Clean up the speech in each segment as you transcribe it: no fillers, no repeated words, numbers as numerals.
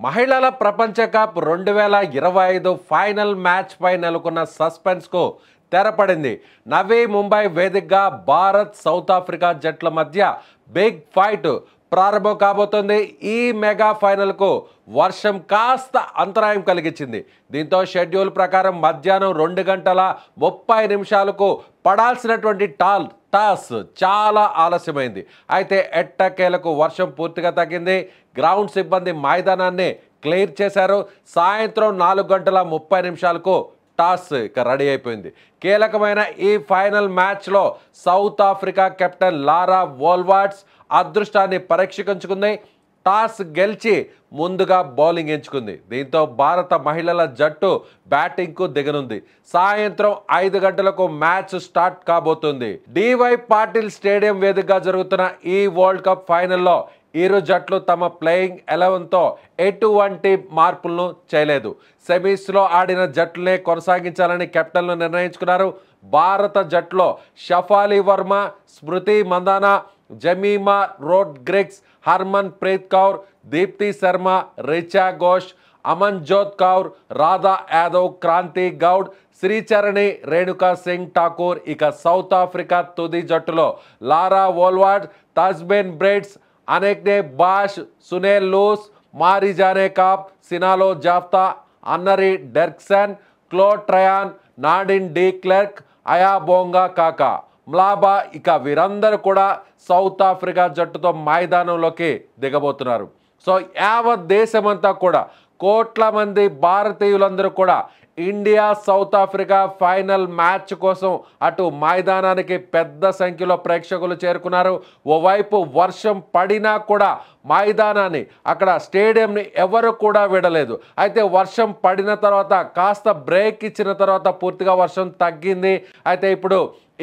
మహిళల ప్రపంచ cup 2025 final match పై నెలకొన్న సస్పెన్స్ కు తెరపడింది. నవీ ముంబై వేదికగా భారత్ సౌత్ ఆఫ్రికా జట్ల మధ్య బిగ్ ఫైట్ ప్రారంభం కాబోతోంది. ఈ మెగా ఫైనల్ కు వర్షం కాస్త అంతరాయం కలిగించింది. దీంతో షెడ్యూల్ ప్రకారం మధ్యాహ్నం 2:30 పడాల్సినటువంటి టాస్ చాలా ఆలస్యమైంది. అయితే ఎట్టకేలకు వర్షం పూర్తిగా తగ్గింది. గ్రౌండ్ సిబ్బంది మైదానాన్ని క్లియర్ చేశారు. సాయంత్రం 4:30 టాస్ ఇక రెడీ అయిపోయింది. కీలకమైన ఈ ఫైనల్ మ్యాచ్లో సౌత్ ఆఫ్రికా కెప్టెన్ లారా వోల్వార్డ్స్ అదృష్టాన్ని పరీక్షించుకుంది. టాస్ గెలిచి ముందుగా బౌలింగ్ ఎంచుకుంది. దీంతో భారత మహిళల జట్టు బ్యాటింగ్కు దిగనుంది. సాయంత్రం 5 గంటలకు మ్యాచ్ స్టార్ట్ కాబోతుంది. డివై పాటిల్ స్టేడియం వేదికగా జరుగుతున్న ఈ వరల్డ్ కప్ ఫైనల్లో ఇరు జట్లు తమ ప్లేయింగ్ 11తో ఎటువంటి మార్పులను చేయలేదు. సెమీస్లో ఆడిన జట్లనే కొనసాగించాలని కెప్టెన్లు నిర్ణయించుకున్నారు. భారత జట్టులో షఫాలి వర్మ, స్మృతి మందానా, జమీమా రోడ్రిగ్స్, హర్మన్ ప్రీత్ కౌర్, దీప్తి శర్మ, రిచా ఘోష్, అమన్జోత్ కౌర్, రాధా యాదవ్, క్రాంతి గౌడ్, శ్రీచరణి, రేణుకా సింగ్ ఠాకూర్. ఇక సౌత్ ఆఫ్రికా తుది జట్టులో Laura Wolvaardt, Tazmin Brits, Anneke Bosch, Sune Luus, Marizanne Kapp, Sinalo Jafta, Annerie Dercksen, Chloe Tryon, Nadine de Klerk, Ayabonga Khaka, Mlaba. ఇక వీరందరూ కూడా సౌత్ ఆఫ్రికా జట్టుతో మైదానంలోకి దిగబోతున్నారు. సో యావత్ దేశమంతా కూడా కోట్ల మంది భారతీయులందరూ కూడా India south Africa final match కోసం అటు మైదానానికి పెద్ద సంఖ్యలో ప్రేక్షకులు చేరుకున్నారు. ఓవైపు వర్షం పడినా కూడా మైదానాన్ని అక్కడ స్టేడియంని ఎవరు కూడా విడలేదు. అయితే వర్షం పడిన తర్వాత కాస్త బ్రేక్ ఇచ్చిన తర్వాత పూర్తిగా వర్షం తగ్గింది. అయితే ఇప్పుడు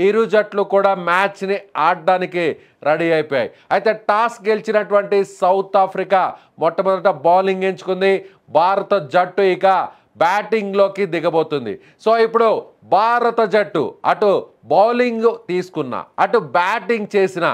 ఇరు జట్లు కూడా మ్యాచ్ని ఆడడానికి రెడీ అయిపోయాయి. అయితే టాస్ గెలిచినటువంటి సౌత్ ఆఫ్రికా మొట్టమొదట బౌలింగ్ ఎంచుకుంది. భారత జట్టు ఇక బ్యాటింగ్లోకి దిగబోతుంది. సో ఇప్పుడు భారత జట్టు అటు బౌలింగ్ తీసుకున్న అటు బ్యాటింగ్ చేసిన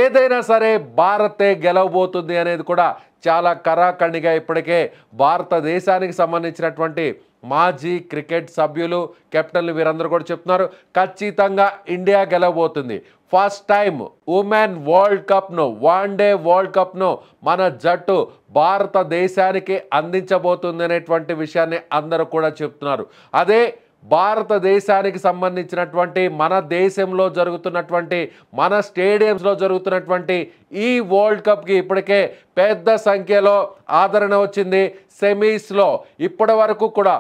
ఏదైనా సరే భారతే గెలవబోతుంది అనేది కూడా చాలా కరాఖండిగా ఇప్పటికే భారతదేశానికి సంబంధించినటువంటి మాజీ క్రికెట్ సభ్యులు, కెప్టెన్లు వీరందరూ కూడా చెప్తున్నారు. ఖచ్చితంగా ఇండియా గెలవబోతుంది. ఫస్ట్ టైం ఉమెన్ వరల్డ్ కప్ను, వన్డే వరల్డ్ కప్ను మన జట్టు భారతదేశానికి అందించబోతుంది అనేటువంటి విషయాన్ని అందరూ కూడా చెప్తున్నారు. అదే భారతదేశానికి సంబంధించినటువంటి మన దేశంలో జరుగుతున్నటువంటి మన స్టేడియంస్లో జరుగుతున్నటువంటి ఈ వరల్డ్ కప్కి ఇప్పటికే పెద్ద సంఖ్యలో ఆదరణ వచ్చింది. సెమీస్లో ఇప్పటి వరకు కూడా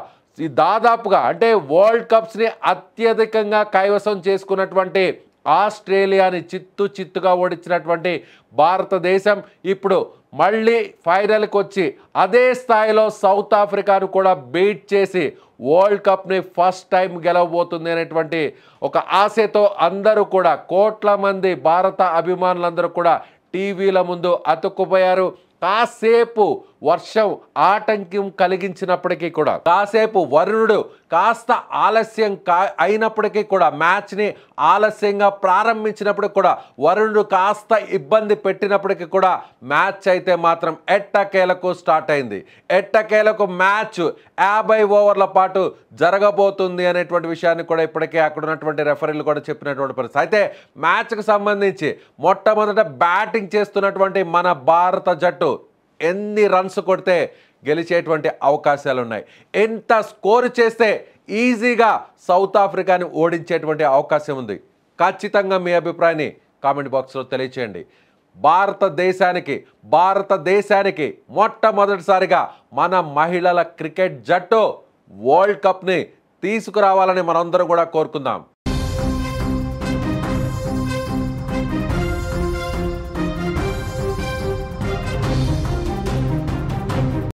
దాదాపుగా అంటే వరల్డ్ కప్స్ని అత్యధికంగా కైవసం చేసుకున్నటువంటి ఆస్ట్రేలియాని చిత్తుగా ఓడించినటువంటి భారతదేశం ఇప్పుడు మళ్ళీ ఫైనల్కి వచ్చి అదే స్థాయిలో సౌత్ ఆఫ్రికాను కూడా బీట్ చేసి వరల్డ్ కప్ని ఫస్ట్ టైం గెలవబోతుంది అనేటువంటి ఒక ఆశతో అందరూ కూడా కోట్ల మంది భారత అభిమానులందరూ కూడా టీవీల ముందు అతుక్కుపోయారు. కాసేపు వర్షం ఆటంకం కలిగించినప్పటికీ కూడా, కాసేపు వరుణుడు కాస్త ఆలస్యం అయినప్పటికీ కూడా, మ్యాచ్ని ఆలస్యంగా ప్రారంభించినప్పటికి కూడా, వరుణుడు కాస్త ఇబ్బంది పెట్టినప్పటికీ కూడా మ్యాచ్ అయితే మాత్రం ఎట్టకేలకు స్టార్ట్ అయింది. ఎట్టకేలకు మ్యాచ్ 50 ఓవర్ల పాటు జరగబోతుంది అనేటువంటి విషయాన్ని కూడా ఇప్పటికే అక్కడ ఉన్నటువంటి రెఫరీలు కూడా చెప్పినటువంటి పరిస్థితి. అయితే మ్యాచ్కు సంబంధించి మొట్టమొదట బ్యాటింగ్ చేస్తున్నటువంటి మన భారత జట్టు ఎన్ని రన్స్ కొడితే గెలిచేటువంటి అవకాశాలు ఉన్నాయి, ఎంత స్కోర్ చేస్తే ఈజీగా సౌత్ ఆఫ్రికాని ఓడించేటువంటి అవకాశం ఉంది. ఖచ్చితంగా మీ అభిప్రాయాన్ని కామెంట్ బాక్స్లో తెలియచేయండి. భారతదేశానికి మొట్టమొదటిసారిగా మన మహిళల క్రికెట్ జట్టు వరల్డ్ కప్ని తీసుకురావాలని మనందరం కూడా కోరుకుందాం.